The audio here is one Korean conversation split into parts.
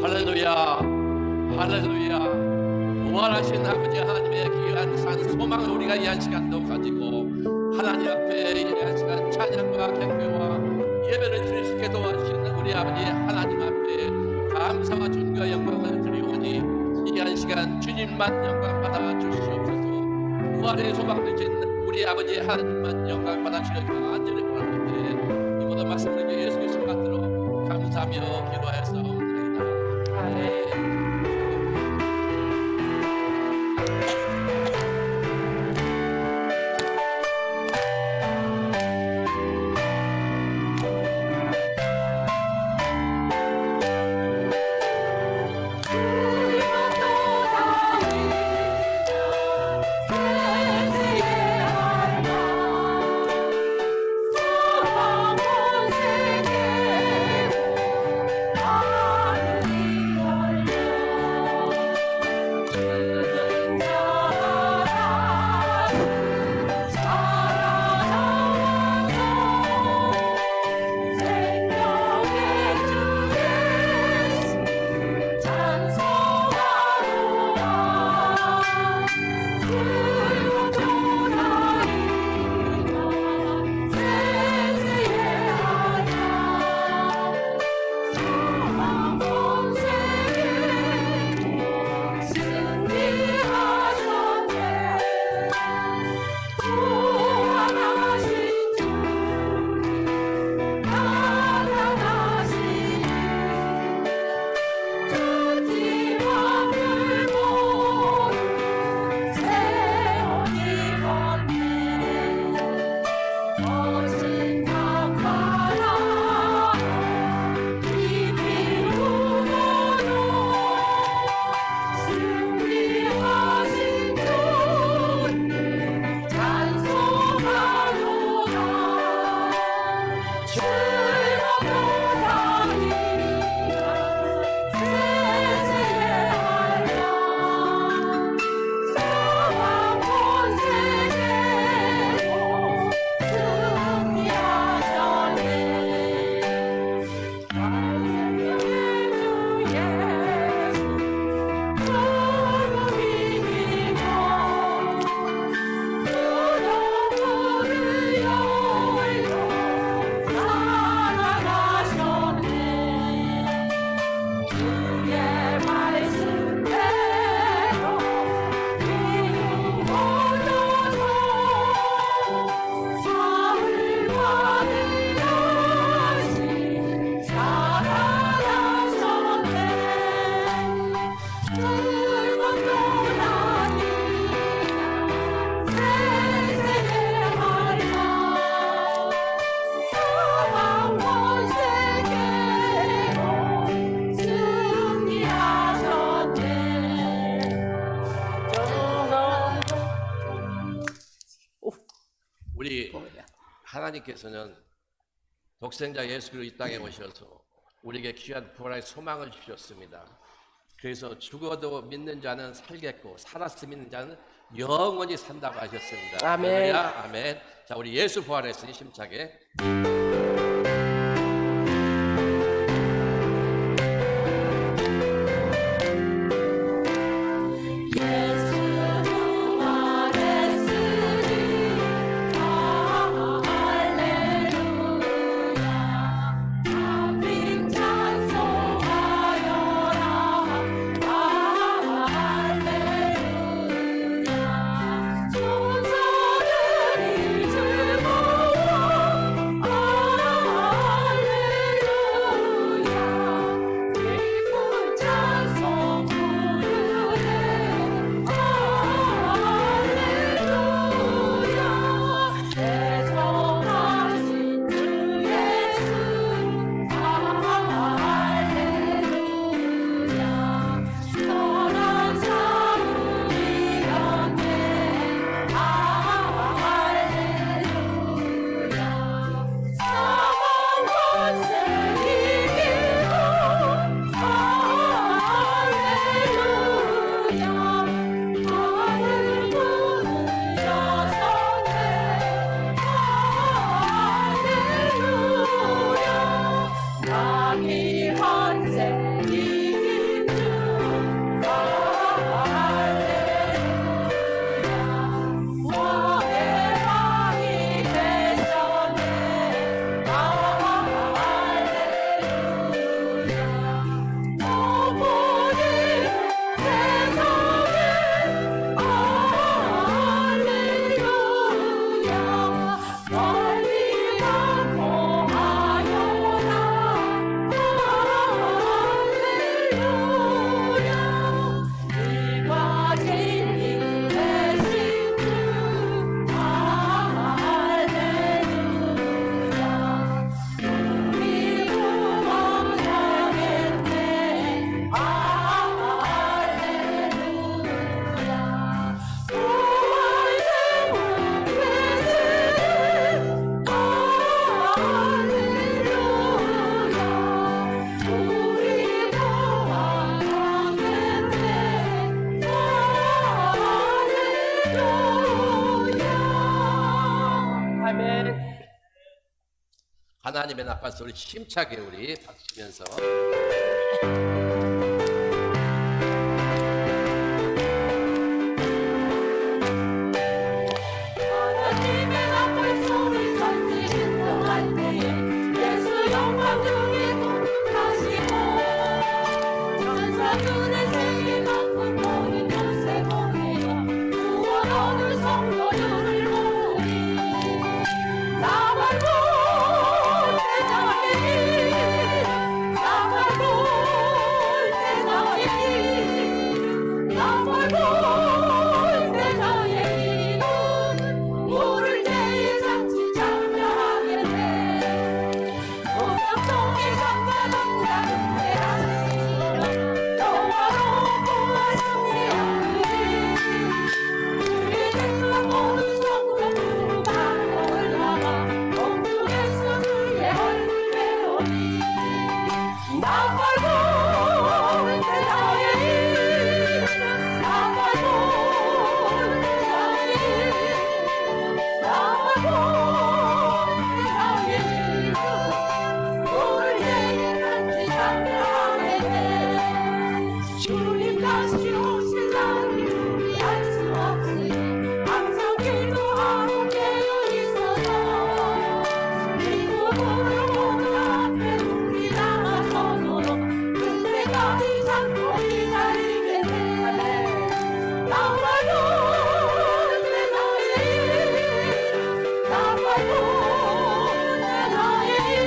할렐루야, 할렐루야. 부활하신 아버지 하나님의 귀한 산 소망을 우리가 이 한 시간도 가지고 하나님 앞에 이 한 시간 찬양과 경배와 예배를 드릴 수 있게 도와주시는 우리 아버지 하나님 앞에 감사와 존귀와 영광을 드리오니 이 한 시간 주님만 영광 받아 주시옵소서. 부활의 소망 되신 우리 아버지 하나님만 영광 받아 주시옵소서. 간절히 부탁드립니다. 이 모든 말씀을 예수 그리스도 받들어 감사하며 기도하였사옵나이다. 아멘. 우리 하나님께서는 독생자 예수 그리스도 이 땅에 오셔서 우리에게 귀한 부활의 소망을 주셨습니다. 그래서 죽어도 믿는 자는 살겠고 살았으 믿는 자는 영원히 산다고 하셨습니다. 아멘. 할렐루야, 아멘. 자, 우리 예수 부활했으니 힘차게. 하나님의 나팔 소리 힘차게 우리 박치면서 하나님의 나팔 소리 전지 진동할 때에 예수 영광 중에 통하시고 천사들의 세계 만큼 모인 연세 보내어 구원 얻을 성도들을 모으니 나 말고 내 나의 길, 나 말고 내 나의 길, 나 말고 내 나의 길은 물을 때에 잔치 참여하게 돼. 오병통의 장가당자 그때 하시며 영화롭고 승리하리. 주의 택한 모든 성도들은 방법을 담아 공중에서 주의 얼굴 배우니 나 말고 내 나의 길, 나 말고 내 나의 길, 나 말고 내 나의 길은 물을 때에 잔치 참여하게 돼. 주님 다시 오실 날을 우리 알 수 없으니 항상 기도하고 깨어 있어서 믿고 부를 모두 앞에 우리 나가서도록 그때까지 참고 기다리게 돼. 나 말고 내 나의 일, 나 말고 내 나의 일,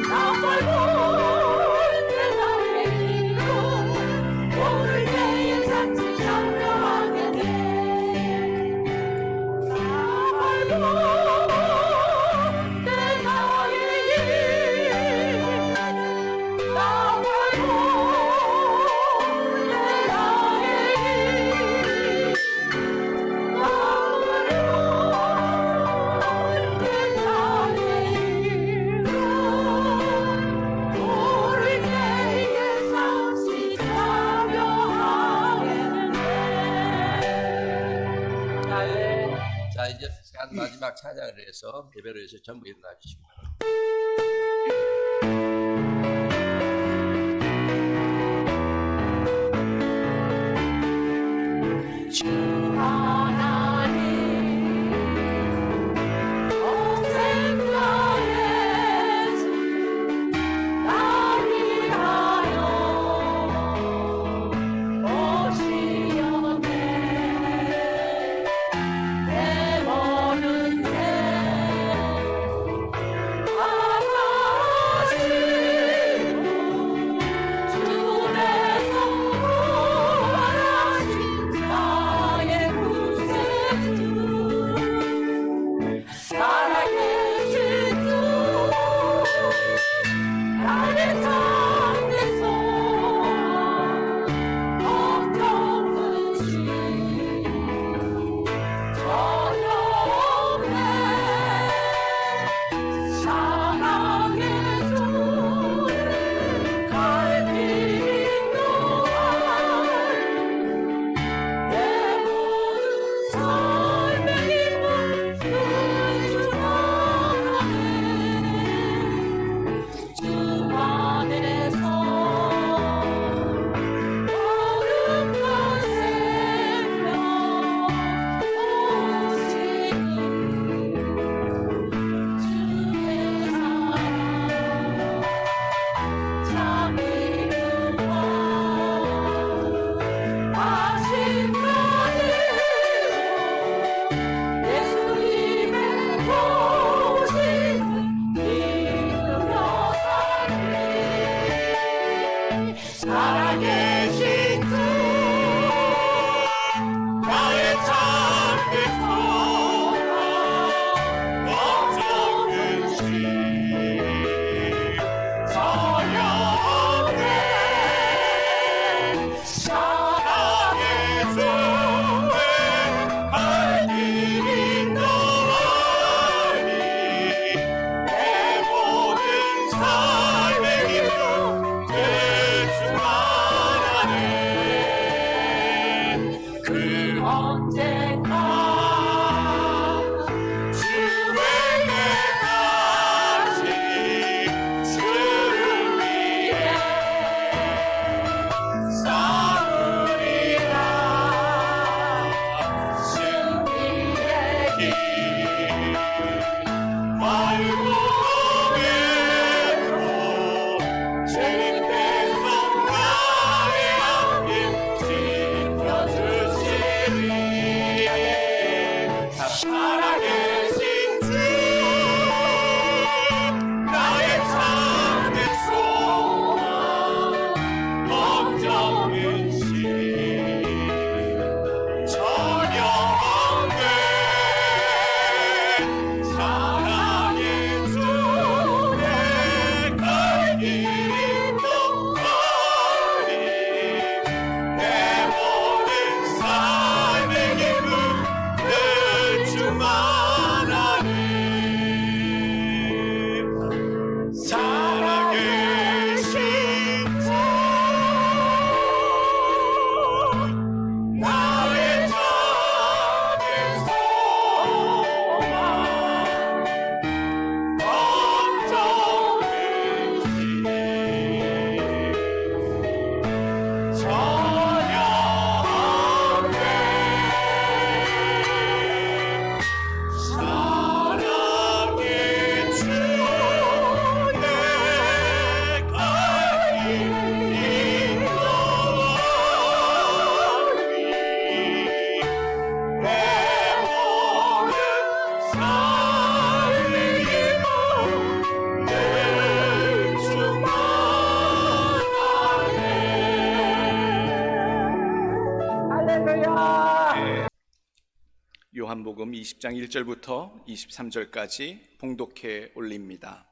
나 말고 내 나의 일은 오늘 내일 잔치 참여하게 돼. 나 말고 내 나의 일, 나 말고 내 나의 일, 나 말고 내 나의 일은 우리 내일 잔치 참여하게 돼. 자 이제 마지막 찬양을 해서 예배를 해서 전부 일어나 주시기 바랍니다. 주 하나님 공생자의 주 나 위하여 오시었네. 내 모든 죄 요한복음 20장 1절부터 23절까지 봉독해 올립니다.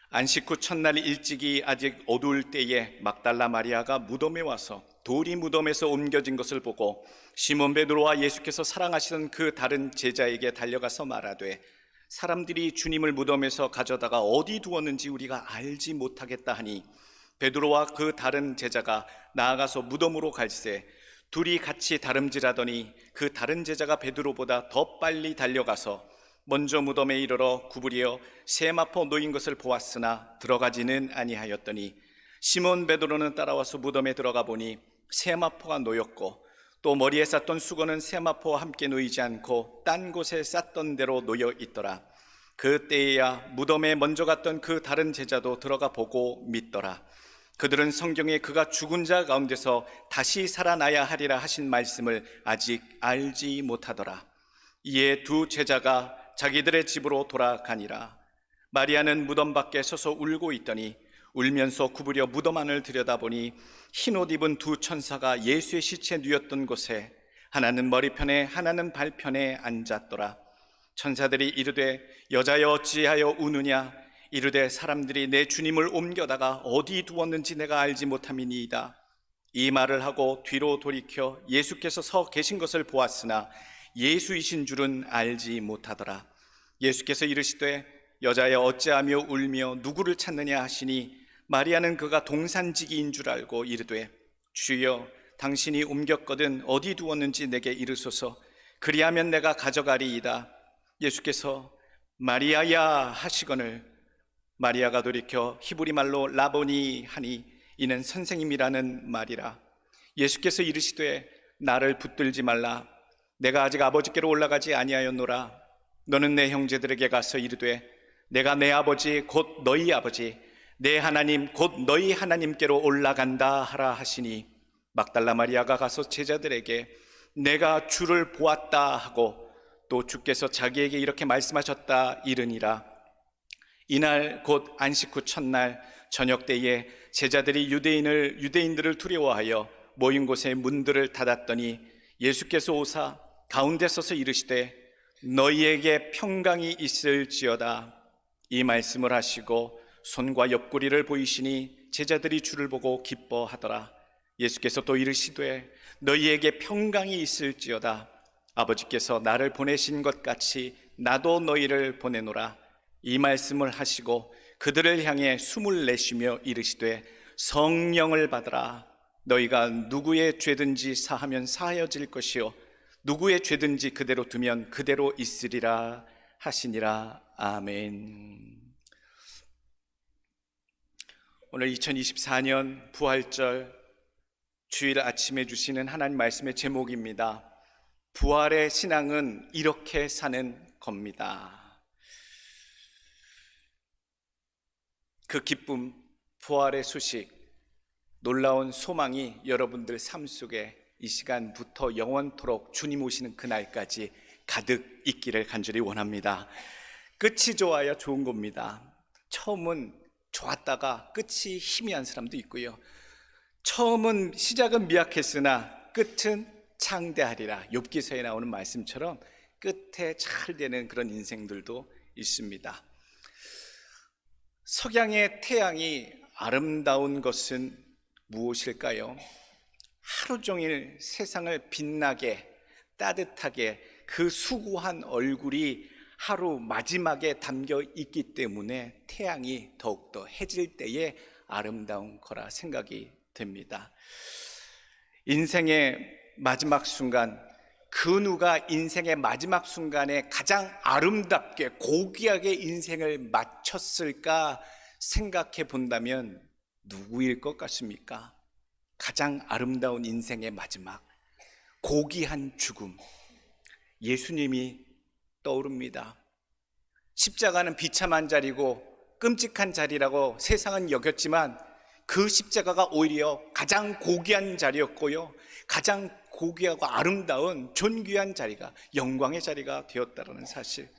안식 후 첫날 일찍이 아직 어두울 때에 막달라 마리아가 무덤에 와서 돌이 무덤에서 옮겨진 것을 보고 시몬 베드로와 예수께서 사랑하시던 그 다른 제자에게 달려가서 말하되 사람들이 주님을 무덤에서 가져다가 어디 두었는지 우리가 알지 못하겠다 하니 베드로와 그 다른 제자가 나아가서 무덤으로 갈새 둘이 같이 다름질하더니 그 다른 제자가 베드로보다 더 빨리 달려가서 먼저 무덤에 이르러 구부리어 세마포 놓인 것을 보았으나 들어가지는 아니하였더니 시몬 베드로는 따라와서 무덤에 들어가 보니 세마포가 놓였고 또 머리에 쌌던 수건은 세마포와 함께 놓이지 않고 딴 곳에 쌌던 대로 놓여 있더라. 그때에야 무덤에 먼저 갔던 그 다른 제자도 들어가 보고 믿더라. 그들은 성경에 그가 죽은 자 가운데서 다시 살아나야 하리라 하신 말씀을 아직 알지 못하더라. 이에 두 제자가 자기들의 집으로 돌아가니라. 마리아는 무덤 밖에 서서 울고 있더니 울면서 구부려 무덤 안을 들여다보니 흰옷 입은 두 천사가 예수의 시체 누였던 곳에 하나는 머리편에 하나는 발편에 앉았더라. 천사들이 이르되 여자여 어찌하여 우느냐? 이르되 사람들이 내 주님을 옮겨다가 어디 두었는지 내가 알지 못함이니이다. 이 말을 하고 뒤로 돌이켜 예수께서 서 계신 것을 보았으나 예수이신 줄은 알지 못하더라. 예수께서 이르시되 여자여 어찌하며 울며 누구를 찾느냐 하시니 마리아는 그가 동산지기인 줄 알고 이르되 주여 당신이 옮겼거든 어디 두었는지 내게 이르소서. 그리하면 내가 가져가리이다. 예수께서 마리아야 하시거늘 마리아가 돌이켜 히브리 말로 라보니 하니 이는 선생님이라는 말이라. 예수께서 이르시되 나를 붙들지 말라. 내가 아직 아버지께로 올라가지 아니하였노라. 너는 내 형제들에게 가서 이르되 내가 내 아버지 곧 너희 아버지 내 하나님 곧 너희 하나님께로 올라간다 하라 하시니 막달라 마리아가 가서 제자들에게 내가 주를 보았다 하고 또 주께서 자기에게 이렇게 말씀하셨다 이르니라. 이날 곧 안식 후 첫날 저녁 때에 제자들이 유대인들을 두려워하여 모인 곳에 문들을 닫았더니 예수께서 오사 가운데 서서 이르시되 너희에게 평강이 있을지어다. 이 말씀을 하시고 손과 옆구리를 보이시니 제자들이 주를 보고 기뻐하더라. 예수께서 또 이르시되 너희에게 평강이 있을지어다. 아버지께서 나를 보내신 것 같이 나도 너희를 보내노라. 이 말씀을 하시고 그들을 향해 숨을 내쉬며 이르시되 성령을 받으라. 너희가 누구의 죄든지 사하면 사하여질 것이요 누구의 죄든지 그대로 두면 그대로 있으리라 하시니라. 아멘. 오늘 2024년 부활절 주일 아침에 주시는 하나님 말씀의 제목입니다. 부활의 신앙은 이렇게 사는 겁니다. 그 기쁨, 부활의 소식, 놀라운 소망이 여러분들 삶 속에 이 시간부터 영원토록 주님 오시는 그날까지 가득 있기를 간절히 원합니다. 끝이 좋아야 좋은 겁니다. 처음은 좋았다가 끝이 희미한 사람도 있고요. 처음은 시작은 미약했으나 끝은 창대하리라. 욥기서에 나오는 말씀처럼 끝에 잘 되는 그런 인생들도 있습니다. 석양의 태양이 아름다운 것은 무엇일까요? 하루 종일 세상을 빛나게 따뜻하게 그 수고한 얼굴이 하루 마지막에 담겨 있기 때문에 태양이 더욱더 해질 때에 아름다운 거라 생각이 됩니다. 인생의 마지막 순간, 그 누가 인생의 마지막 순간에 가장 아름답게 고귀하게 인생을 마쳤을까 생각해 본다면 누구일 것 같습니까? 가장 아름다운 인생의 마지막, 고귀한 죽음, 예수님이 떠오릅니다. 십자가는 비참한 자리고 끔찍한 자리라고 세상은 여겼지만 그 십자가가 오히려 가장 고귀한 자리였고요, 가장 고귀하고 아름다운 존귀한 자리가, 영광의 자리가 되었다는 사실.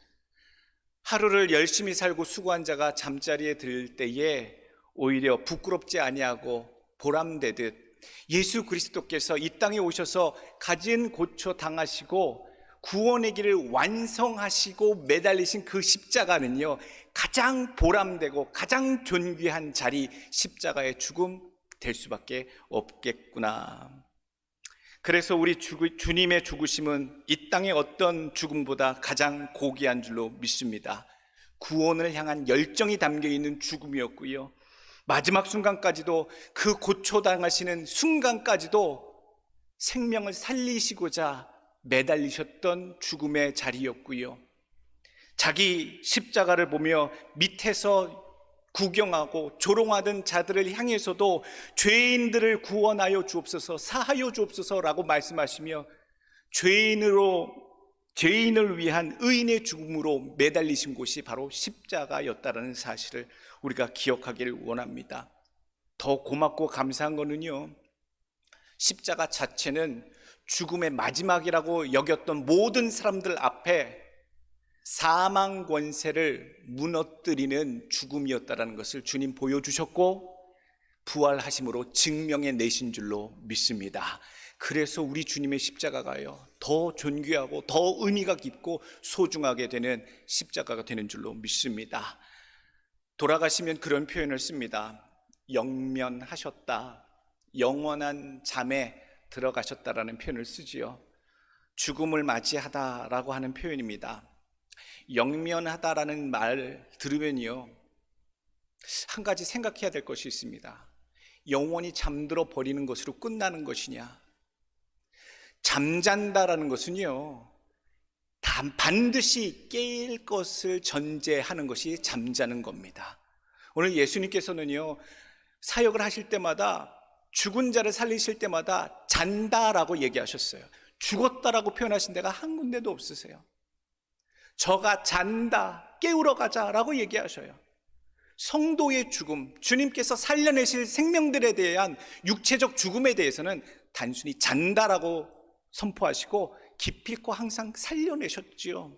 하루를 열심히 살고 수고한 자가 잠자리에 들 때에 오히려 부끄럽지 아니하고 보람되듯 예수 그리스도께서 이 땅에 오셔서 가진 고초 당하시고 구원의 길을 완성하시고 매달리신 그 십자가는요, 가장 보람되고 가장 존귀한 자리, 십자가의 죽음 될 수밖에 없겠구나. 그래서 우리 주님의 죽으심은 이 땅의 어떤 죽음보다 가장 고귀한 줄로 믿습니다. 구원을 향한 열정이 담겨있는 죽음이었고요, 마지막 순간까지도, 그 고초당하시는 순간까지도 생명을 살리시고자 매달리셨던 죽음의 자리였고요, 자기 십자가를 보며 밑에서 구경하고 조롱하던 자들을 향해서도 죄인들을 구원하여 주옵소서, 사하여 주옵소서라고 말씀하시며 죄인을 위한 의인의 죽음으로 매달리신 곳이 바로 십자가였다는 사실을 우리가 기억하기를 원합니다. 더 고맙고 감사한 거는요, 십자가 자체는 죽음의 마지막이라고 여겼던 모든 사람들 앞에 사망 권세를 무너뜨리는 죽음이었다는 것을 주님 보여주셨고 부활하심으로 증명해 내신 줄로 믿습니다. 그래서 우리 주님의 십자가가요, 더 존귀하고 더 의미가 깊고 소중하게 되는 십자가가 되는 줄로 믿습니다. 돌아가시면 그런 표현을 씁니다. 영면하셨다, 영원한 잠에 들어가셨다라는 표현을 쓰지요. 죽음을 맞이하다라고 하는 표현입니다. 영면하다라는 말 들으면요, 한 가지 생각해야 될 것이 있습니다. 영원히 잠들어 버리는 것으로 끝나는 것이냐, 잠잔다라는 것은요, 반드시 깨일 것을 전제하는 것이 잠자는 겁니다. 오늘 예수님께서는요, 사역을 하실 때마다, 죽은 자를 살리실 때마다 잔다라고 얘기하셨어요. 죽었다라고 표현하신 데가 한 군데도 없으세요. 저가 잔다, 깨우러 가자라고 얘기하셔요. 성도의 죽음, 주님께서 살려내실 생명들에 대한 육체적 죽음에 대해서는 단순히 잔다라고 선포하시고 기필코 항상 살려내셨지요.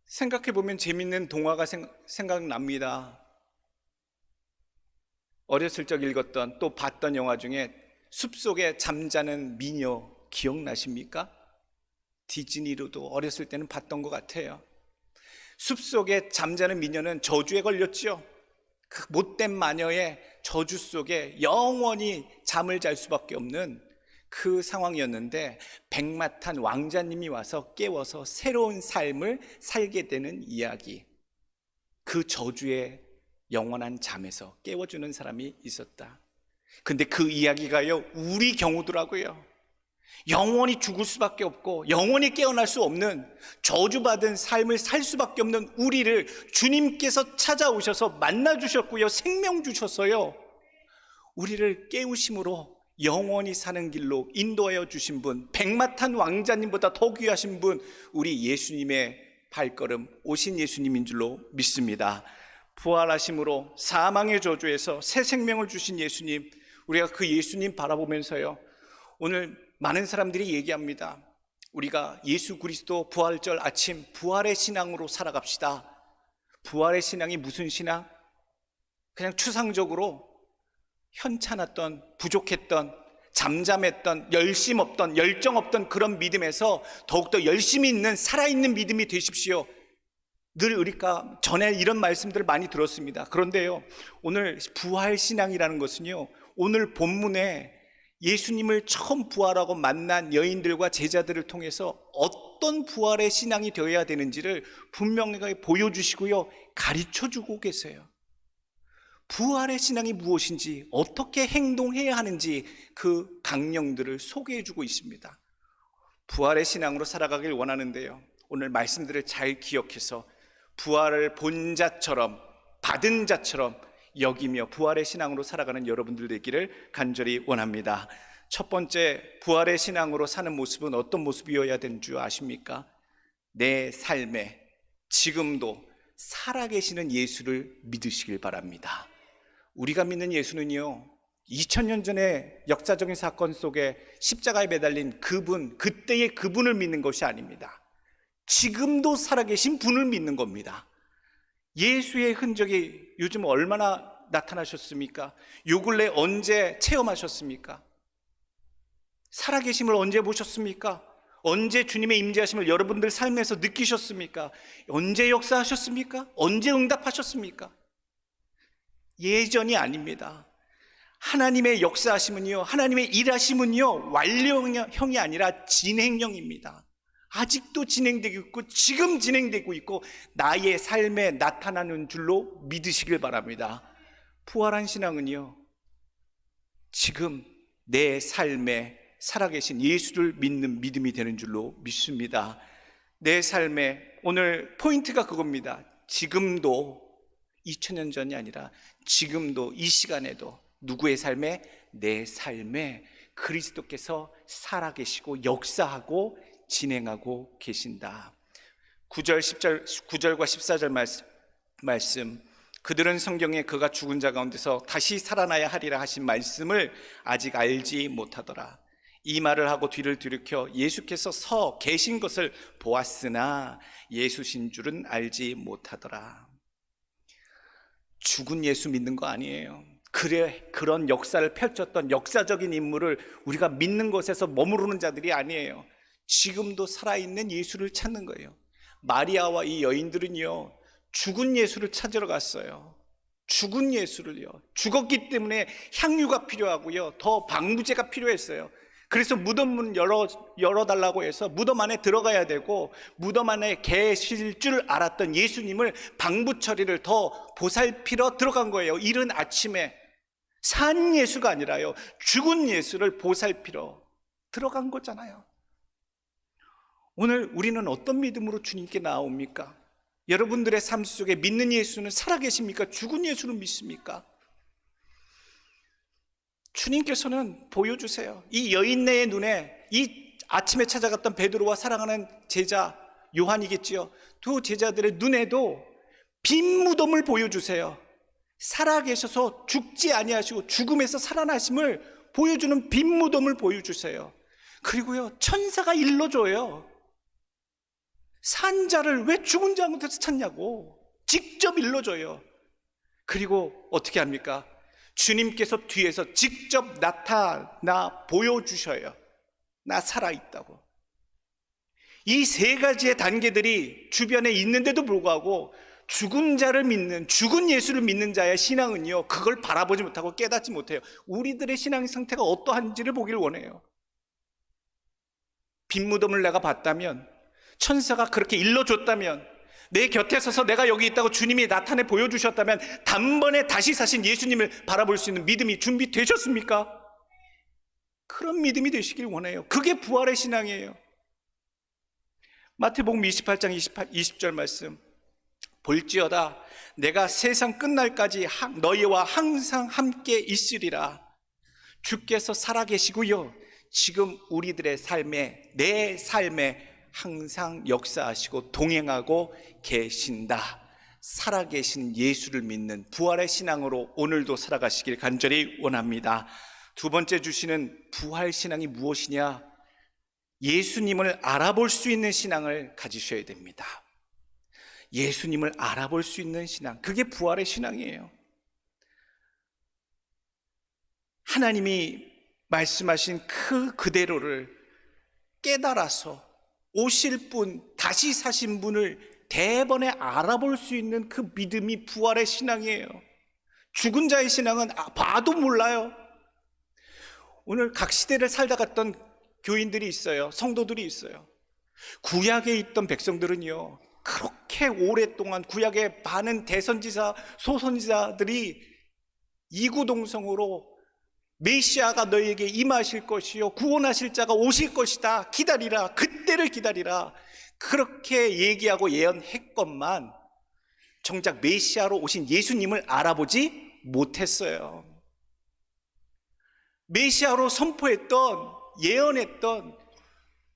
생각해보면 재밌는 동화가 생각납니다. 어렸을 적 읽었던, 또 봤던 영화 중에 숲속에 잠자는 미녀 기억나십니까? 디즈니로도 어렸을 때는 봤던 것 같아요. 숲속에 잠자는 미녀는 저주에 걸렸죠. 그 못된 마녀의 저주 속에 영원히 잠을 잘 수밖에 없는 그 상황이었는데, 백마탄 왕자님이 와서 깨워서 새로운 삶을 살게 되는 이야기. 그 저주의 영원한 잠에서 깨워주는 사람이 있었다. 근데 그 이야기가요, 우리 경우더라고요. 영원히 죽을 수밖에 없고 영원히 깨어날 수 없는 저주받은 삶을 살 수밖에 없는 우리를 주님께서 찾아오셔서 만나주셨고요, 생명 주셨어요. 우리를 깨우심으로 영원히 사는 길로 인도하여 주신 분, 백마탄 왕자님보다 더 귀하신 분, 우리 예수님의 발걸음 오신 예수님인 줄로 믿습니다. 부활하심으로 사망의 저주에서 새 생명을 주신 예수님, 우리가 그 예수님 바라보면서요, 오늘 많은 사람들이 얘기합니다. 우리가 예수 그리스도 부활절 아침 부활의 신앙으로 살아갑시다. 부활의 신앙이 무슨 신앙? 그냥 추상적으로 현찮았던, 부족했던, 잠잠했던, 열심 없던, 열정 없던 그런 믿음에서 더욱더 열심히 있는 살아있는 믿음이 되십시오. 늘 우리가 전에 이런 말씀들을 많이 들었습니다. 그런데요, 오늘 부활신앙이라는 것은요, 오늘 본문에 예수님을 처음 부활하고 만난 여인들과 제자들을 통해서 어떤 부활의 신앙이 되어야 되는지를 분명하게 보여주시고요, 가르쳐주고 계세요. 부활의 신앙이 무엇인지, 어떻게 행동해야 하는지 그 강령들을 소개해주고 있습니다. 부활의 신앙으로 살아가길 원하는데요, 오늘 말씀들을 잘 기억해서 부활을 본 자처럼, 받은 자처럼 여기며 부활의 신앙으로 살아가는 여러분들 되기를 간절히 원합니다. 첫 번째, 부활의 신앙으로 사는 모습은 어떤 모습이어야 되는 줄 아십니까? 내 삶에 지금도 살아계시는 예수를 믿으시길 바랍니다. 우리가 믿는 예수는요, 2000년 전에 역사적인 사건 속에 십자가에 매달린 그분, 그때의 그분을 믿는 것이 아닙니다. 지금도 살아계신 분을 믿는 겁니다. 예수의 흔적이 요즘 얼마나 나타나셨습니까? 요 근래 언제 체험하셨습니까? 살아계심을 언제 보셨습니까? 언제 주님의 임재하심을 여러분들 삶에서 느끼셨습니까? 언제 역사하셨습니까? 언제 응답하셨습니까? 예전이 아닙니다. 하나님의 역사하심은요, 하나님의 일하심은요, 완료형이 아니라 진행형입니다. 아직도 진행되고 있고 지금 진행되고 있고 나의 삶에 나타나는 줄로 믿으시길 바랍니다. 부활한 신앙은요, 지금 내 삶에 살아계신 예수를 믿는 믿음이 되는 줄로 믿습니다. 내 삶에 오늘 포인트가 그겁니다. 지금도 2000년 전이 아니라 지금도 이 시간에도 누구의 삶에? 내 삶에 그리스도께서 살아계시고 역사하고 진행하고 계신다. 9절과 14절 말씀, 그들은 성경에 그가 죽은 자 가운데서 다시 살아나야 하리라 하신 말씀을 아직 알지 못하더라. 이 말을 하고 뒤를 뒤르켜 예수께서 서 계신 것을 보았으나 예수신 줄은 알지 못하더라. 죽은 예수 믿는 거 아니에요. 그런 역사를 펼쳤던 역사적인 인물을 우리가 믿는 것에서 머무르는 자들이 아니에요. 지금도 살아있는 예수를 찾는 거예요. 마리아와 이 여인들은요, 죽은 예수를 찾으러 갔어요. 죽은 예수를요. 죽었기 때문에 향유가 필요하고요, 더 방부제가 필요했어요. 그래서 무덤문 열어달라고 해서 무덤 안에 들어가야 되고, 무덤 안에 계실 줄 알았던 예수님을 방부 처리를 더 보살피러 들어간 거예요. 이른 아침에. 산 예수가 아니라요, 죽은 예수를 보살피러 들어간 거잖아요. 오늘 우리는 어떤 믿음으로 주님께 나옵니까? 여러분들의 삶 속에 믿는 예수는 살아계십니까? 죽은 예수를 믿습니까? 주님께서는 보여주세요. 이 여인네의 눈에, 이 아침에 찾아갔던 베드로와 사랑하는 제자 요한이겠지요, 두 제자들의 눈에도 빈 무덤을 보여주세요. 살아계셔서 죽지 아니하시고 죽음에서 살아나심을 보여주는 빈 무덤을 보여주세요. 그리고요, 천사가 일러줘요. 산자를 왜 죽은 자 가운데서 찾냐고 직접 일러줘요. 그리고 어떻게 합니까? 주님께서 뒤에서 직접 나타나 보여주셔요. 나 살아있다고. 이 세 가지의 단계들이 주변에 있는데도 불구하고 죽은 자를 믿는, 죽은 예수를 믿는 자의 신앙은요, 그걸 바라보지 못하고 깨닫지 못해요. 우리들의 신앙 상태가 어떠한지를 보길 원해요. 빈 무덤을 내가 봤다면, 천사가 그렇게 일러줬다면, 내 곁에 서서 내가 여기 있다고 주님이 나타내 보여주셨다면, 단번에 다시 사신 예수님을 바라볼 수 있는 믿음이 준비되셨습니까? 그런 믿음이 되시길 원해요. 그게 부활의 신앙이에요. 마태복음 28장 20절 말씀, 볼지어다 내가 세상 끝날까지 너희와 항상 함께 있으리라. 주께서 살아계시고요, 지금 우리들의 삶에, 내 삶에 항상 역사하시고 동행하고 계신다. 살아계신 예수를 믿는 부활의 신앙으로 오늘도 살아가시길 간절히 원합니다. 두 번째 주시는 부활 신앙이 무엇이냐? 예수님을 알아볼 수 있는 신앙을 가지셔야 됩니다. 예수님을 알아볼 수 있는 신앙, 그게 부활의 신앙이에요. 하나님이 말씀하신 그대로를 깨달아서 오실 분, 다시 사신 분을 대번에 알아볼 수 있는 그 믿음이 부활의 신앙이에요. 죽은 자의 신앙은 봐도 몰라요. 오늘 각 시대를 살다 갔던 교인들이 있어요. 성도들이 있어요. 구약에 있던 백성들은요, 그렇게 오랫동안 구약의 많은 대선지자, 소선지자들이 이구동성으로 메시아가 너희에게 임하실 것이요 구원하실 자가 오실 것이다, 기다리라, 그때를 기다리라, 그렇게 얘기하고 예언했건만 정작 메시아로 오신 예수님을 알아보지 못했어요. 메시아로 선포했던, 예언했던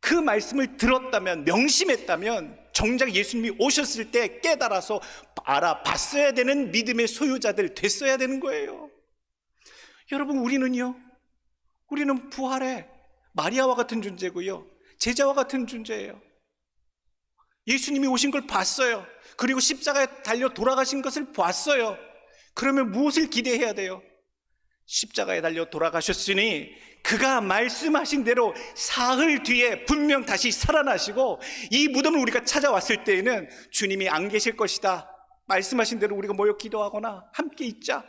그 말씀을 들었다면, 명심했다면 정작 예수님이 오셨을 때 깨달아서 알아봤어야 되는 믿음의 소유자들 됐어야 되는 거예요. 여러분, 우리는 부활의 마리아와 같은 존재고요, 제자와 같은 존재예요. 예수님이 오신 걸 봤어요. 그리고 십자가에 달려 돌아가신 것을 봤어요. 그러면 무엇을 기대해야 돼요? 십자가에 달려 돌아가셨으니 그가 말씀하신 대로 사흘 뒤에 분명 다시 살아나시고 이 무덤을 우리가 찾아왔을 때에는 주님이 안 계실 것이다, 말씀하신 대로 우리가 모여 기도하거나 함께 있자,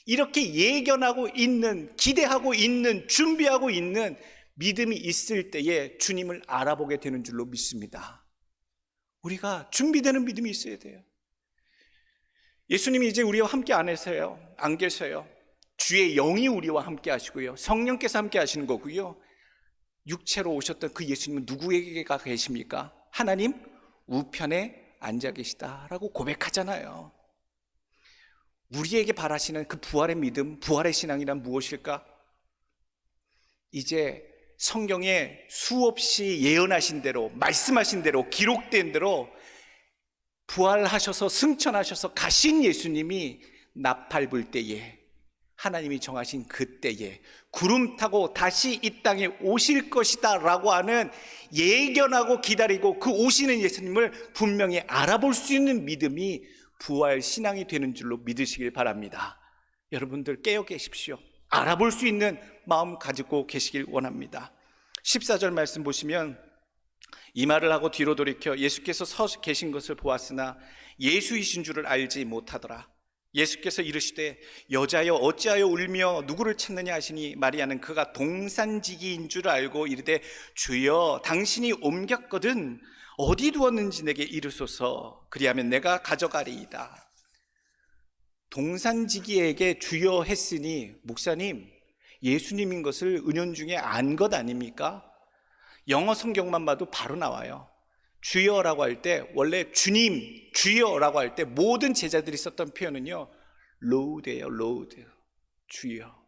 이렇게 예견하고 있는, 기대하고 있는, 준비하고 있는 믿음이 있을 때에 주님을 알아보게 되는 줄로 믿습니다. 우리가 준비되는 믿음이 있어야 돼요. 예수님이 이제 우리와 함께 안 계세요. 주의 영이 우리와 함께 하시고요, 성령께서 함께 하시는 거고요. 육체로 오셨던 그 예수님은 누구에게 계십니까? 하나님 우편에 앉아 계시다라고 고백하잖아요. 우리에게 바라시는 그 부활의 믿음, 부활의 신앙이란 무엇일까? 이제 성경에 수없이 예언하신 대로, 말씀하신 대로, 기록된 대로 부활하셔서 승천하셔서 가신 예수님이 나팔 불 때에, 하나님이 정하신 그때에 구름 타고 다시 이 땅에 오실 것이다 라고 하는, 예견하고 기다리고 그 오시는 예수님을 분명히 알아볼 수 있는 믿음이 부활 신앙이 되는 줄로 믿으시길 바랍니다. 여러분들 깨어 계십시오. 알아볼 수 있는 마음 가지고 계시길 원합니다. 14절 말씀 보시면 이 말을 하고 뒤로 돌이켜 예수께서 서 계신 것을 보았으나 예수이신 줄을 알지 못하더라. 예수께서 이르시되 여자여 어찌하여 울며 누구를 찾느냐 하시니 마리아는 그가 동산지기인 줄 알고 이르되 주여 당신이 옮겼거든 어디 두었는지 내게 이르소서, 그리하면 내가 가져가리이다. 동산지기에게 주여 했으니 목사님, 예수님인 것을 은연중에 안 것 아닙니까? 영어 성경만 봐도 바로 나와요. 주여라고 할 때, 원래 주님, 주여라고 할 때 모든 제자들이 썼던 표현은요, Lord예요. Lord, 주여.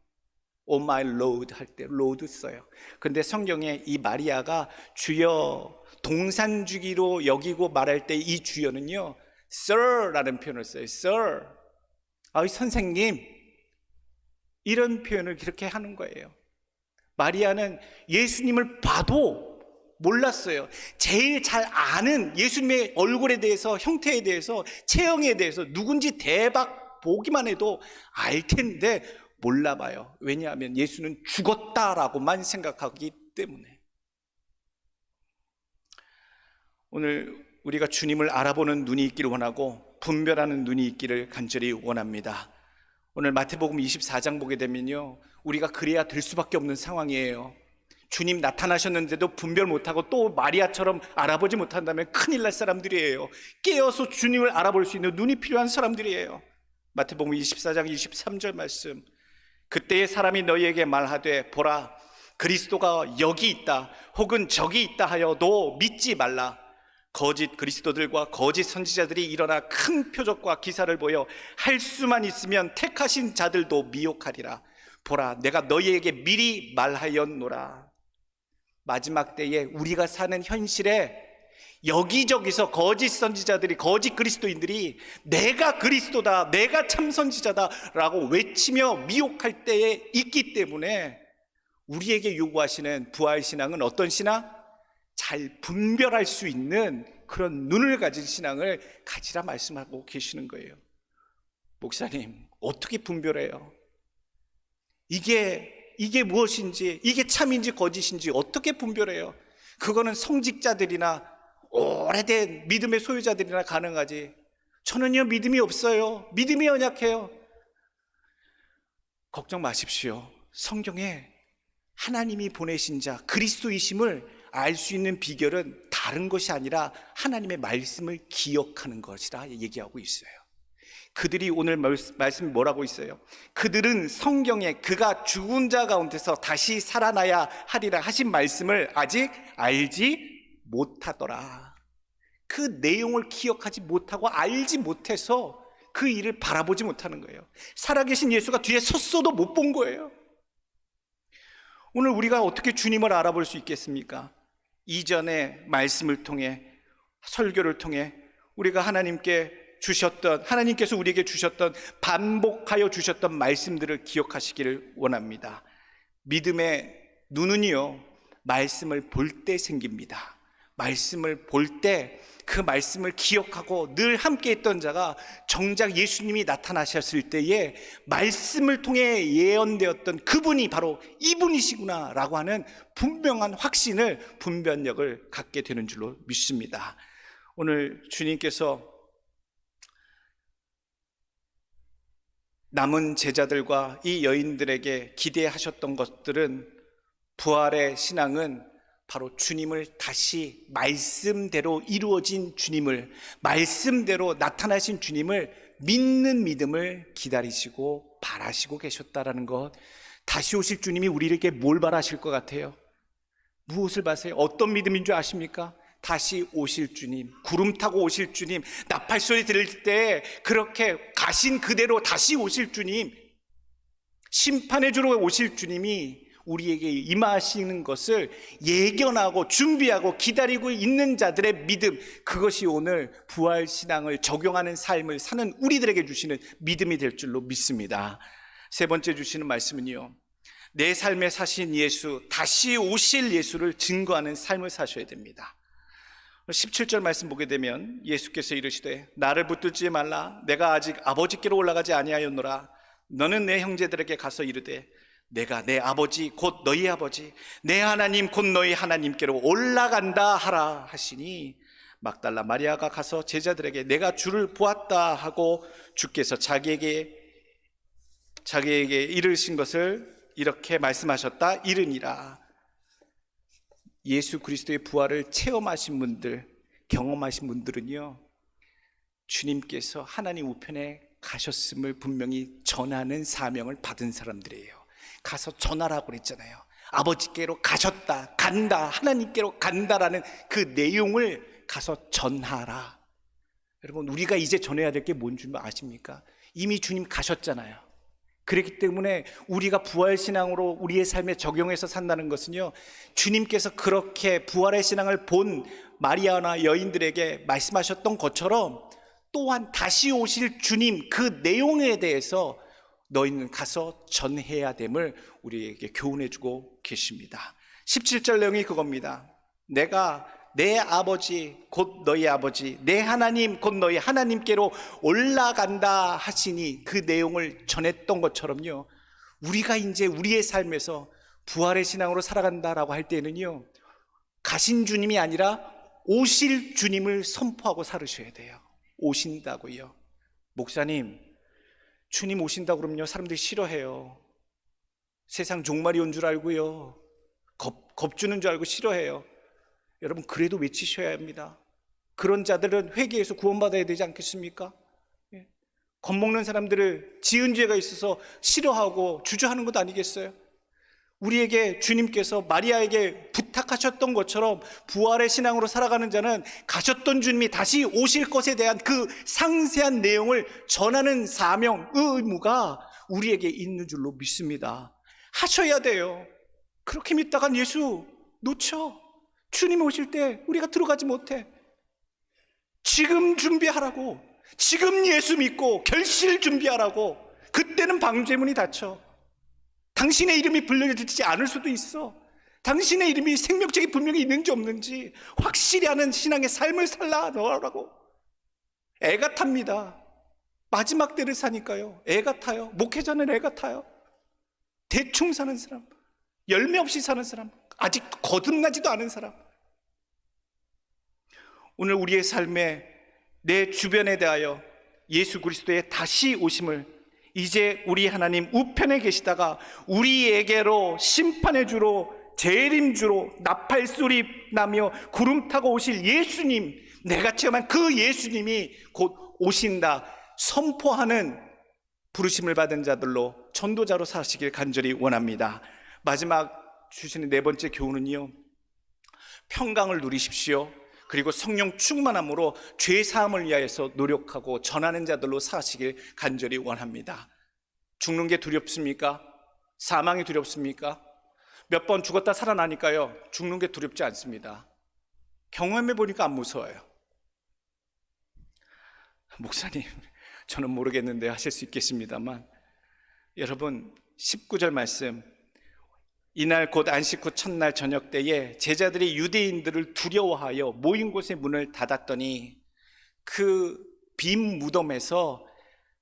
Oh my Lord 할 때 Lord 써요. 그런데 성경에 이 마리아가 주여, 동산주기로 여기고 말할 때 이 주여는요, Sir라는 표현을 써요. Sir, 선생님, 이런 표현을 그렇게 하는 거예요. 마리아는 예수님을 봐도 몰랐어요. 제일 잘 아는 예수님의 얼굴에 대해서, 형태에 대해서, 체형에 대해서 누군지 대박 보기만 해도 알 텐데 몰라봐요. 왜냐하면 예수는 죽었다라고만 생각하기 때문에. 오늘 우리가 주님을 알아보는 눈이 있기를 원하고 분별하는 눈이 있기를 간절히 원합니다. 오늘 마태복음 24장 보게 되면요, 우리가 그래야 될 수밖에 없는 상황이에요. 주님 나타나셨는데도 분별 못하고 또 마리아처럼 알아보지 못한다면 큰일 날 사람들이에요. 깨어서 주님을 알아볼 수 있는 눈이 필요한 사람들이에요. 마태복음 24장 23절 말씀, 그때의 사람이 너희에게 말하되 보라 그리스도가 여기 있다 혹은 저기 있다 하여도 믿지 말라. 거짓 그리스도들과 거짓 선지자들이 일어나 큰 표적과 기사를 보여 할 수만 있으면 택하신 자들도 미혹하리라. 보라 내가 너희에게 미리 말하였노라. 마지막 때에 우리가 사는 현실에 여기저기서 거짓 선지자들이, 거짓 그리스도인들이 내가 그리스도다, 내가 참 선지자다 라고 외치며 미혹할 때에 있기 때문에 우리에게 요구하시는 부활신앙은 어떤 신앙? 잘 분별할 수 있는 그런 눈을 가진 신앙을 가지라 말씀하고 계시는 거예요. 목사님, 어떻게 분별해요? 이게 무엇인지, 이게 참인지 거짓인지 어떻게 분별해요? 그거는 성직자들이나 오래된 믿음의 소유자들이나 가능하지. 저는요 믿음이 없어요. 믿음이 연약해요. 걱정 마십시오. 성경에 하나님이 보내신 자 그리스도이심을 알 수 있는 비결은 다른 것이 아니라 하나님의 말씀을 기억하는 것이라 얘기하고 있어요. 그들이 오늘 말씀이 뭐라고 있어요? 그들은 성경에 그가 죽은 자 가운데서 다시 살아나야 하리라 하신 말씀을 아직 알지 못하더라. 그 내용을 기억하지 못하고 알지 못해서 그 일을 바라보지 못하는 거예요. 살아계신 예수가 뒤에 섰어도 못 본 거예요. 오늘 우리가 어떻게 주님을 알아볼 수 있겠습니까? 이전의 말씀을 통해, 설교를 통해 우리가 하나님께서 우리에게 주셨던 반복하여 주셨던 말씀들을 기억하시기를 원합니다. 믿음의 눈은요 말씀을 볼 때 생깁니다. 말씀을 볼 때 그 말씀을 기억하고 늘 함께 있던 자가 정작 예수님이 나타나셨을 때에 말씀을 통해 예언되었던 그분이 바로 이분이시구나 라고 하는 분명한 확신을, 분별력을 갖게 되는 줄로 믿습니다. 오늘 주님께서 남은 제자들과 이 여인들에게 기대하셨던 것들은, 부활의 신앙은 바로 주님을 다시 말씀대로 이루어진 주님을, 말씀대로 나타나신 주님을 믿는 믿음을 기다리시고 바라시고 계셨다라는 것. 다시 오실 주님이 우리에게 뭘 바라실 것 같아요? 무엇을 바세요? 어떤 믿음인 줄 아십니까? 다시 오실 주님, 구름 타고 오실 주님, 나팔 소리 들을 때 그렇게 가신 그대로 다시 오실 주님, 심판해 주러 오실 주님이 우리에게 임하시는 것을 예견하고 준비하고 기다리고 있는 자들의 믿음, 그것이 오늘 부활신앙을 적용하는 삶을 사는 우리들에게 주시는 믿음이 될 줄로 믿습니다. 세 번째 주시는 말씀은요, 내 삶에 사신 예수, 다시 오실 예수를 증거하는 삶을 사셔야 됩니다. 17절 말씀 보게 되면 예수께서 이르시되 나를 붙들지 말라, 내가 아직 아버지께로 올라가지 아니하였노라. 너는 내 형제들에게 가서 이르되 내가 내 아버지 곧 너희 아버지, 내 하나님 곧 너희 하나님께로 올라간다 하라 하시니, 막달라 마리아가 가서 제자들에게 내가 주를 보았다 하고 주께서 자기에게 이르신 것을 이렇게 말씀하셨다 이르니라. 예수 그리스도의 부활을 체험하신 분들, 경험하신 분들은요, 주님께서 하나님 우편에 가셨음을 분명히 전하는 사명을 받은 사람들이에요. 가서 전하라고 그랬잖아요. 아버지께로 가셨다, 간다, 하나님께로 간다라는 그 내용을 가서 전하라. 여러분, 우리가 이제 전해야 될 게 뭔 줄 아십니까? 이미 주님 가셨잖아요. 그렇기 때문에 우리가 부활신앙으로 우리의 삶에 적용해서 산다는 것은요, 주님께서 그렇게 부활의 신앙을 본 마리아나 여인들에게 말씀하셨던 것처럼 또한 다시 오실 주님 그 내용에 대해서 너희는 가서 전해야 됨을 우리에게 교훈해주고 계십니다. 17절 내용이 그겁니다. 내가 내 아버지 곧 너희 아버지, 내 하나님 곧 너희 하나님께로 올라간다 하시니, 그 내용을 전했던 것처럼요, 우리가 이제 우리의 삶에서 부활의 신앙으로 살아간다라고 할 때는요, 가신 주님이 아니라 오실 주님을 선포하고 살으셔야 돼요. 오신다고요. 목사님, 주님 오신다고 그러면요, 사람들이 싫어해요. 세상 종말이 온 줄 알고요, 겁주는 줄 알고 싫어해요. 여러분, 그래도 외치셔야 합니다. 그런 자들은 회개해서 구원받아야 되지 않겠습니까? 겁먹는 사람들을 지은 죄가 있어서 싫어하고 주저하는 것 아니겠어요? 우리에게 주님께서 마리아에게 부탁하셨던 것처럼 부활의 신앙으로 살아가는 자는 가셨던 주님이 다시 오실 것에 대한 그 상세한 내용을 전하는 사명, 의무가 우리에게 있는 줄로 믿습니다. 하셔야 돼요. 그렇게 믿다간 예수 놓쳐. 주님 오실 때 우리가 들어가지 못해. 지금 준비하라고, 지금 예수 믿고 결실 준비하라고. 그때는 방죄문이 닫혀. 당신의 이름이 불려지지 않을 수도 있어. 당신의 이름이 생명책이 분명히 있는지 없는지 확실히 아는 신앙의 삶을 살라 너라고. 애가 탑니다. 마지막 때를 사니까요, 애가 타요. 목회자는 애가 타요. 대충 사는 사람, 열매 없이 사는 사람, 아직 거듭나지도 않은 사람. 오늘 우리의 삶에 내 주변에 대하여 예수 그리스도의 다시 오심을, 이제 우리 하나님 우편에 계시다가 우리에게로 심판의 주로, 재림 주로, 나팔 소리 나며 구름 타고 오실 예수님, 내가 체험한 그 예수님이 곧 오신다 선포하는 부르심을 받은 자들로, 전도자로 사시길 간절히 원합니다. 마지막 주시는 네 번째 교훈은요, 평강을 누리십시오. 그리고 성령 충만함으로 죄 사함을 위하여서 노력하고 전하는 자들로 사시길 간절히 원합니다. 죽는 게 두렵습니까? 사망이 두렵습니까? 몇 번 죽었다 살아나니까요, 죽는 게 두렵지 않습니다. 경험해 보니까 안 무서워요. 목사님, 저는 모르겠는데 하실 수 있겠습니다만, 여러분 19절 말씀, 이날 곧 안식 후 첫날 저녁 때에 제자들이 유대인들을 두려워하여 모인 곳의 문을 닫았더니 그 빈 무덤에서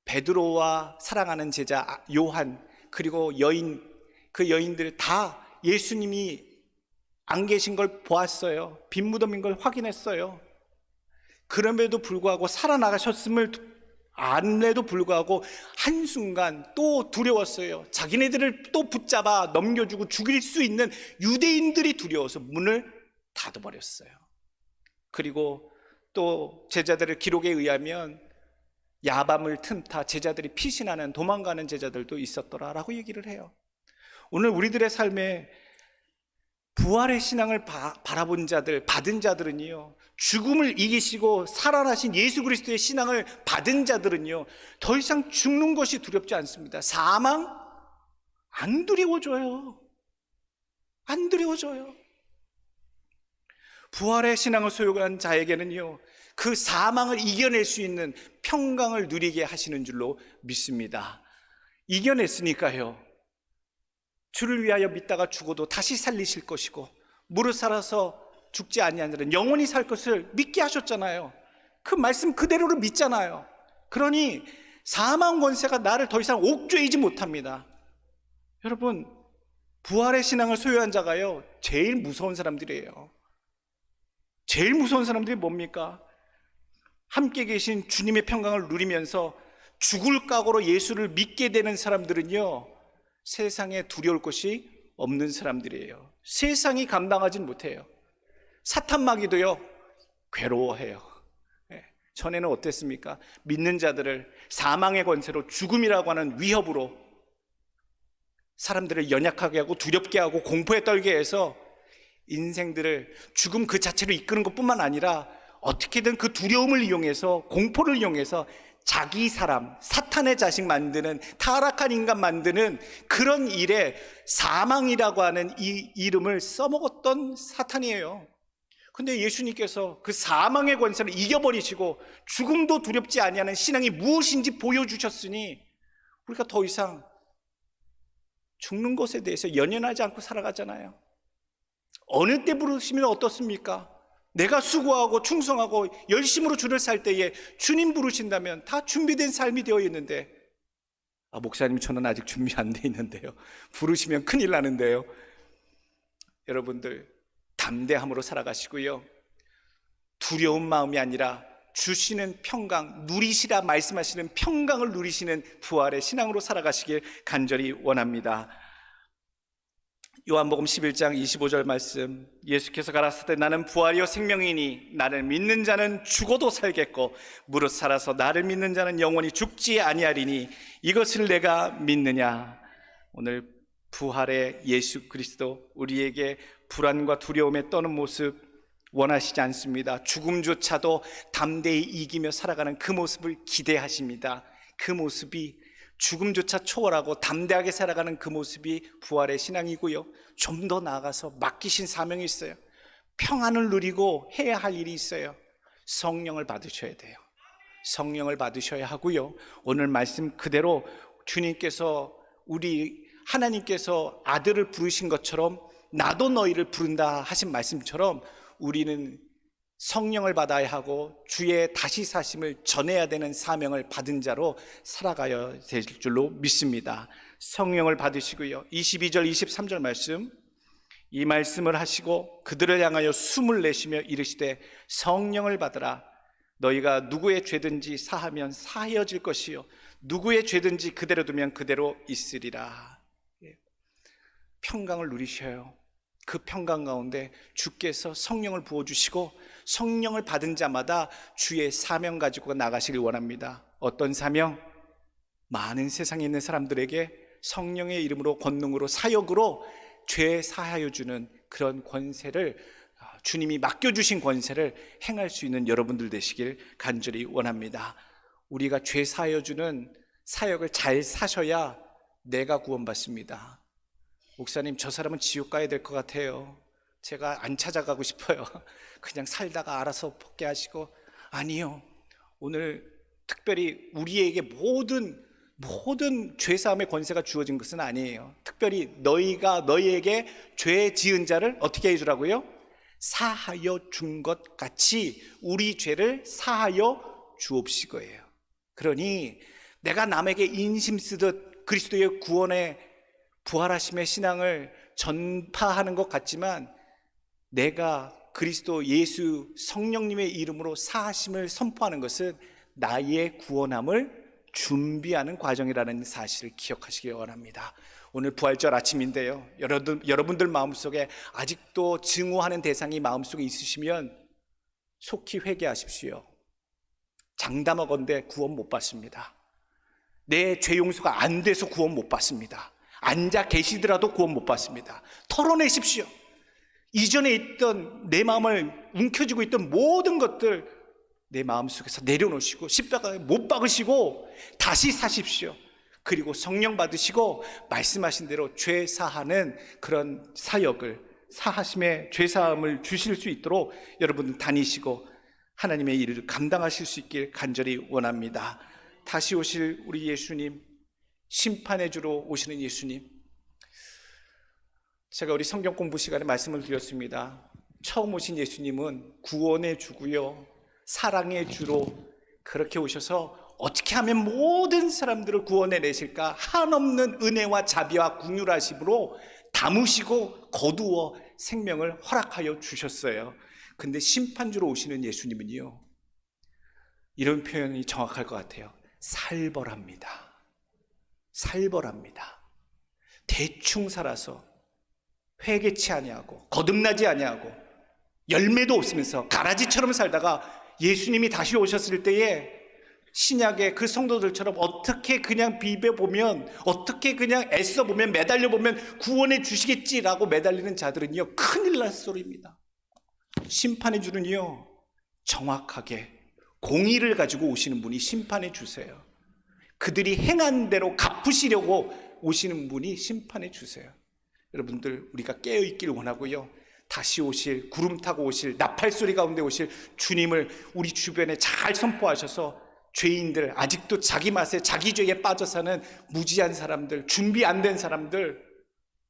베드로와 사랑하는 제자 요한, 그리고 여인, 그 여인들 다 예수님이 안 계신 걸 보았어요. 빈 무덤인 걸 확인했어요. 그럼에도 불구하고 살아나가셨음을 안에도 불구하고 한순간 또 두려웠어요. 자기네들을 또 붙잡아 넘겨주고 죽일 수 있는 유대인들이 두려워서 문을 닫아버렸어요. 그리고 또 제자들의 기록에 의하면 야밤을 틈타 제자들이 피신하는, 도망가는 제자들도 있었더라라고 얘기를 해요. 오늘 우리들의 삶에 부활의 신앙을 바라본 자들, 받은 자들은요, 죽음을 이기시고 살아나신 예수 그리스도의 신앙을 받은 자들은요, 더 이상 죽는 것이 두렵지 않습니다. 사망 안 두려워져요. 안 두려워져요. 부활의 신앙을 소유한 자에게는요, 그 사망을 이겨낼 수 있는 평강을 누리게 하시는 줄로 믿습니다. 이겨냈으니까요, 주를 위하여 믿다가 죽어도 다시 살리실 것이고, 무릇 살아서 죽지 아니한 자는 영원히 살 것을 믿게 하셨잖아요. 그 말씀 그대로를 믿잖아요. 그러니 사망 권세가 나를 더 이상 옥죄이지 못합니다. 여러분, 부활의 신앙을 소유한 자가요, 제일 무서운 사람들이에요. 제일 무서운 사람들이 뭡니까? 함께 계신 주님의 평강을 누리면서 죽을 각오로 예수를 믿게 되는 사람들은요, 세상에 두려울 것이 없는 사람들이에요. 세상이 감당하진 못해요. 사탄 마귀도요, 괴로워해요. 전에는 어땠습니까? 믿는 자들을 사망의 권세로, 죽음이라고 하는 위협으로 사람들을 연약하게 하고 두렵게 하고 공포에 떨게 해서 인생들을 죽음 그 자체로 이끄는 것뿐만 아니라 어떻게든 그 두려움을 이용해서, 공포를 이용해서 자기 사람, 사탄의 자식 만드는, 타락한 인간 만드는 그런 일에 사망이라고 하는 이 이름을 써먹었던 사탄이에요. 근데 예수님께서 그 사망의 권세를 이겨버리시고 죽음도 두렵지 아니하는 신앙이 무엇인지 보여주셨으니 우리가 더 이상 죽는 것에 대해서 연연하지 않고 살아가잖아요. 어느 때 부르시면 어떻습니까? 내가 수고하고 충성하고 열심으로 주를 살 때에 주님 부르신다면 다 준비된 삶이 되어 있는데, 목사님 저는 아직 준비 안 돼 있는데요, 부르시면 큰일 나는데요. 여러분들 담대함으로 살아가시고요, 두려운 마음이 아니라 주시는 평강, 누리시라 말씀하시는 평강을 누리시는 부활의 신앙으로 살아가시길 간절히 원합니다. 요한복음 11장 25절 말씀, 예수께서 가라사대 나는 부활이요 생명이니 나를 믿는 자는 죽어도 살겠고 무릇 살아서 나를 믿는 자는 영원히 죽지 아니하리니 이것을 내가 믿느냐. 오늘 부활의 예수 그리스도, 우리에게 불안과 두려움에 떠는 모습 원하시지 않습니다. 죽음조차도 담대히 이기며 살아가는 그 모습을 기대하십니다. 그 모습이, 죽음조차 초월하고 담대하게 살아가는 그 모습이 부활의 신앙이고요, 좀 더 나아가서 맡기신 사명이 있어요. 평안을 누리고 해야 할 일이 있어요. 성령을 받으셔야 돼요. 성령을 받으셔야 하고요, 오늘 말씀 그대로 주님께서, 우리 하나님께서 아들을 부르신 것처럼 나도 너희를 부른다 하신 말씀처럼 우리는 성령을 받아야 하고 주의 다시 사심을 전해야 되는 사명을 받은 자로 살아가야 될 줄로 믿습니다. 성령을 받으시고요, 22절 23절 말씀, 이 말씀을 하시고 그들을 향하여 숨을 내쉬며 이르시되 성령을 받으라. 너희가 누구의 죄든지 사하면 사하여질 것이요 누구의 죄든지 그대로 두면 그대로 있으리라. 평강을 누리셔요. 그 평강 가운데 주께서 성령을 부어주시고 성령을 받은 자마다 주의 사명 가지고 나가시길 원합니다. 어떤 사명? 많은 세상에 있는 사람들에게 성령의 이름으로, 권능으로, 사역으로 죄 사하여 주는 그런 권세를, 주님이 맡겨주신 권세를 행할 수 있는 여러분들 되시길 간절히 원합니다. 우리가 죄 사하여 주는 사역을 잘 사셔야 내가 구원받습니다. 목사님, 저 사람은 지옥 가야 될 것 같아요. 제가 안 찾아가고 싶어요. 그냥 살다가 알아서 포기하시고. 아니요, 오늘 특별히 우리에게 모든 죄사함의 권세가 주어진 것은 아니에요. 특별히 너희에게 죄 지은 자를 어떻게 해주라고요? 사하여 준 것 같이 우리 죄를 사하여 주옵시고예요. 그러니 내가 남에게 인심 쓰듯 그리스도의 구원의 부활하심의 신앙을 전파하는 것 같지만, 내가 그리스도 예수 성령님의 이름으로 사하심을 선포하는 것은 나의 구원함을 준비하는 과정이라는 사실을 기억하시기 원합니다. 오늘 부활절 아침인데요, 여러분들 마음속에 아직도 증오하는 대상이 마음속에 있으시면 속히 회개하십시오. 장담하건대 구원 못 받습니다. 내 죄 용서가 안 돼서 구원 못 받습니다. 앉아 계시더라도 구원 못 받습니다. 털어내십시오. 이전에 있던 내 마음을 움켜쥐고 있던 모든 것들 내 마음속에서 내려놓으시고 십자가에 못 박으시고 다시 사십시오. 그리고 성령 받으시고 말씀하신 대로 죄 사하는 그런 사역을, 사하심의 죄 사함을 주실 수 있도록 여러분 다니시고 하나님의 일을 감당하실 수 있길 간절히 원합니다. 다시 오실 우리 예수님, 심판의 주로 오시는 예수님, 제가 우리 성경 공부 시간에 말씀을 드렸습니다. 처음 오신 예수님은 구원의 주고요, 사랑의 주로 그렇게 오셔서 어떻게 하면 모든 사람들을 구원해 내실까, 한없는 은혜와 자비와 긍휼하심으로 담으시고 거두어 생명을 허락하여 주셨어요. 근데 심판주로 오시는 예수님은요, 이런 표현이 정확할 것 같아요. 살벌합니다. 살벌합니다. 대충 살아서 회개치 아니하고 거듭나지 아니하고 열매도 없으면서 가라지처럼 살다가 예수님이 다시 오셨을 때에 신약의 그 성도들처럼 어떻게 그냥 비벼보면, 어떻게 그냥 애써보면, 매달려보면 구원해 주시겠지라고 매달리는 자들은요, 큰일 날 소리입니다. 심판해 주는요, 정확하게 공의를 가지고 오시는 분이 심판해 주세요. 그들이 행한 대로 갚으시려고 오시는 분이 심판해 주세요. 여러분들, 우리가 깨어있길 원하고요, 다시 오실, 구름 타고 오실, 나팔소리 가운데 오실 주님을 우리 주변에 잘 선포하셔서 죄인들, 아직도 자기 맛에 자기 죄에 빠져 사는 무지한 사람들, 준비 안 된 사람들,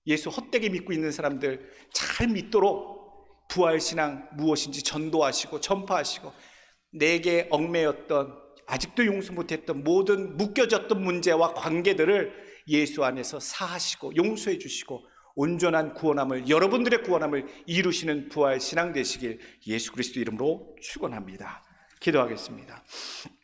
예수 헛되게 믿고 있는 사람들 잘 믿도록 부활신앙 무엇인지 전도하시고 전파하시고, 내게 얽매였던, 아직도 용서 못했던 모든 묶여졌던 문제와 관계들을 예수 안에서 사하시고 용서해 주시고 온전한 구원함을, 여러분들의 구원함을 이루시는 부활신앙 되시길 예수 그리스도 이름으로 축원합니다. 기도하겠습니다.